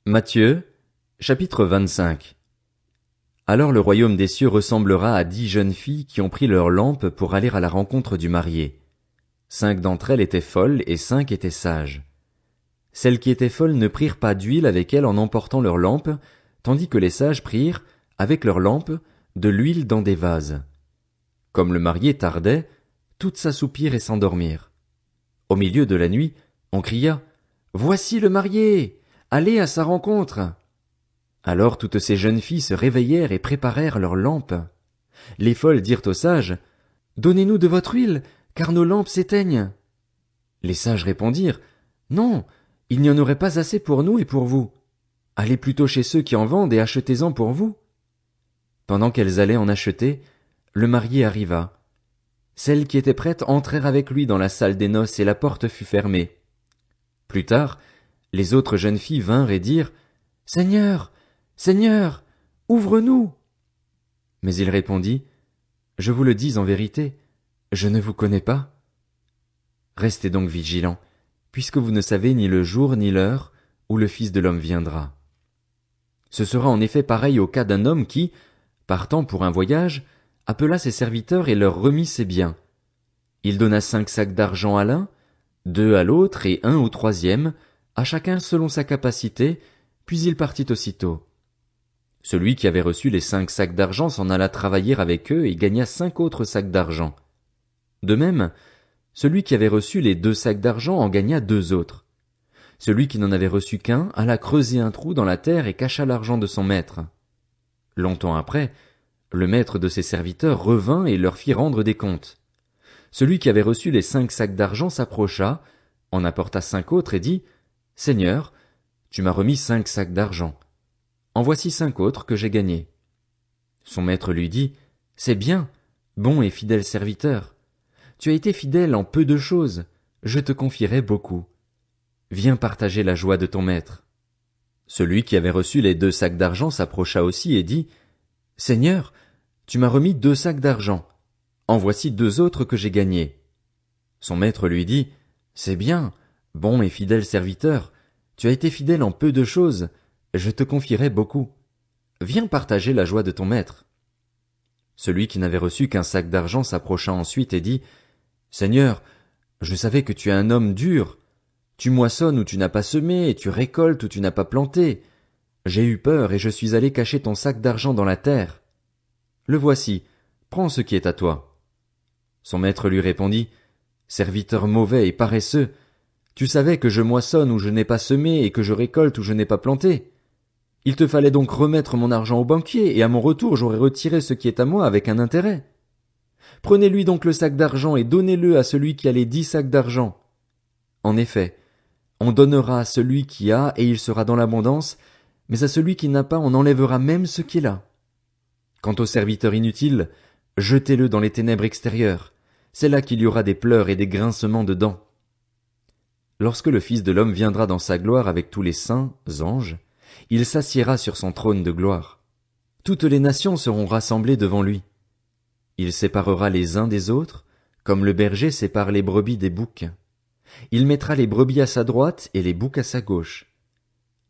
Matthieu, chapitre 25. Alors le royaume des cieux ressemblera à 10 jeunes filles qui ont pris leurs lampes pour aller à la rencontre du marié. 5 d'entre elles étaient folles et 5 étaient sages. Celles qui étaient folles ne prirent pas d'huile avec elles en emportant leurs lampes, tandis que les sages prirent, avec leurs lampes, de l'huile dans des vases. Comme le marié tardait, toutes s'assoupirent et s'endormirent. Au milieu de la nuit, on cria « Voici le marié! Allez à sa rencontre !» Alors toutes ces jeunes filles se réveillèrent et préparèrent leurs lampes. Les folles dirent aux sages « Donnez-nous de votre huile, car nos lampes s'éteignent. » Les sages répondirent « Non, il n'y en aurait pas assez pour nous et pour vous. Allez plutôt chez ceux qui en vendent et achetez-en pour vous. » Pendant qu'elles allaient en acheter, le marié arriva. Celles qui étaient prêtes entrèrent avec lui dans la salle des noces et la porte fut fermée. Plus tard, les autres jeunes filles vinrent et dirent « Seigneur, Seigneur, ouvre-nous !» Mais il répondit « Je vous le dis en vérité, je ne vous connais pas. Restez donc vigilants, puisque vous ne savez ni le jour ni l'heure où le Fils de l'homme viendra. Ce sera en effet pareil au cas d'un homme qui, partant pour un voyage, appela ses serviteurs et leur remit ses biens. Il donna 5 sacs d'argent à l'un, 2 à l'autre et 1 au troisième, à chacun selon sa capacité, puis il partit aussitôt. Celui qui avait reçu les 5 sacs d'argent s'en alla travailler avec eux et gagna 5 autres sacs d'argent. De même, celui qui avait reçu les 2 sacs d'argent en gagna 2 autres. Celui qui n'en avait reçu qu'un alla creuser un trou dans la terre et cacha l'argent de son maître. Longtemps après, le maître de ses serviteurs revint et leur fit rendre des comptes. Celui qui avait reçu les 5 sacs d'argent s'approcha, en apporta 5 autres et dit « Seigneur, tu m'as remis 5 sacs d'argent. En voici 5 autres que j'ai gagnés. » Son maître lui dit « C'est bien, bon et fidèle serviteur. Tu as été fidèle en peu de choses, je te confierai beaucoup. Viens partager la joie de ton maître. » Celui qui avait reçu les 2 sacs d'argent s'approcha aussi et dit « Seigneur, tu m'as remis 2 sacs d'argent. En voici 2 autres que j'ai gagnés. » Son maître lui dit « C'est bien, bon et fidèle serviteur. Tu as été fidèle en peu de choses, je te confierai beaucoup. Viens partager la joie de ton maître. » Celui qui n'avait reçu qu'un sac d'argent s'approcha ensuite et dit « Seigneur, je savais que tu es un homme dur. Tu moissonnes où tu n'as pas semé et tu récoltes où tu n'as pas planté. J'ai eu peur et je suis allé cacher ton sac d'argent dans la terre. Le voici, prends ce qui est à toi. » Son maître lui répondit « Serviteur mauvais et paresseux, tu savais que je moissonne où je n'ai pas semé et que je récolte où je n'ai pas planté. Il te fallait donc remettre mon argent au banquier, et à mon retour j'aurais retiré ce qui est à moi avec un intérêt. Prenez-lui donc le sac d'argent et donnez-le à celui qui a les 10 sacs d'argent. En effet, on donnera à celui qui a et il sera dans l'abondance, mais à celui qui n'a pas on enlèvera même ce qu'il a. Quant au serviteur inutile, jetez-le dans les ténèbres extérieures. C'est là qu'il y aura des pleurs et des grincements de dents. Lorsque le Fils de l'homme viendra dans sa gloire avec tous les saints, anges, il s'assiera sur son trône de gloire. Toutes les nations seront rassemblées devant lui. Il séparera les uns des autres, comme le berger sépare les brebis des boucs. Il mettra les brebis à sa droite et les boucs à sa gauche.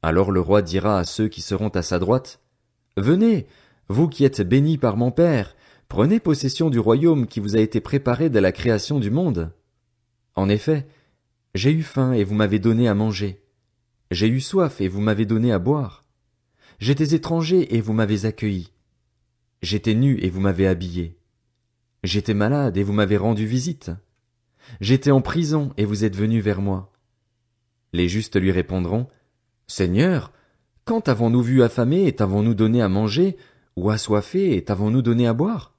Alors le roi dira à ceux qui seront à sa droite, « Venez, vous qui êtes bénis par mon Père, prenez possession du royaume qui vous a été préparé dès la création du monde. En effet, j'ai eu faim et vous m'avez donné à manger. J'ai eu soif et vous m'avez donné à boire. J'étais étranger et vous m'avez accueilli. J'étais nu et vous m'avez habillé. J'étais malade et vous m'avez rendu visite. J'étais en prison et vous êtes venus vers moi. » Les justes lui répondront, « Seigneur, quand avons-nous vu affamé et t'avons-nous donné à manger, ou assoiffé et t'avons-nous donné à boire?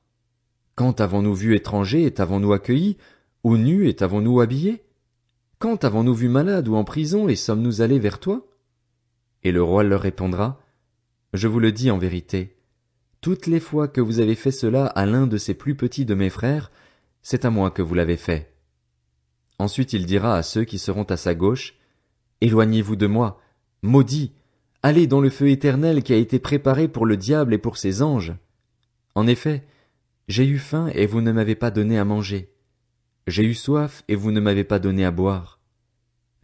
Quand avons-nous vu étranger et t'avons-nous accueilli, ou nu et t'avons-nous habillé? Quand avons-nous vu malade ou en prison et sommes-nous allés vers toi? » Et le roi leur répondra, « Je vous le dis en vérité, toutes les fois que vous avez fait cela à l'un de ces plus petits de mes frères, c'est à moi que vous l'avez fait. » Ensuite il dira à ceux qui seront à sa gauche, « Éloignez-vous de moi, maudits, allez dans le feu éternel qui a été préparé pour le diable et pour ses anges. En effet, j'ai eu faim et vous ne m'avez pas donné à manger. J'ai eu soif et vous ne m'avez pas donné à boire.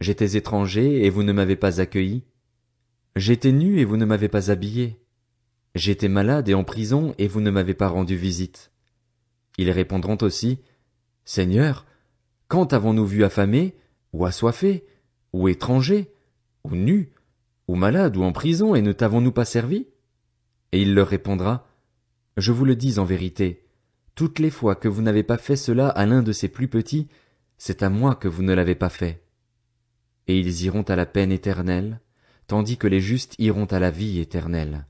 J'étais étranger et vous ne m'avez pas accueilli. J'étais nu et vous ne m'avez pas habillé. J'étais malade et en prison et vous ne m'avez pas rendu visite. Ils répondront aussi, Seigneur, quand avons-nous vu affamé, ou assoiffé, ou étranger, ou nu, ou malade, ou en prison, et ne t'avons-nous pas servi? Et il leur répondra, Je vous le dis en vérité, toutes les fois que vous n'avez pas fait cela à l'un de ces plus petits, c'est à moi que vous ne l'avez pas fait. Et ils iront à la peine éternelle, tandis que les justes iront à la vie éternelle.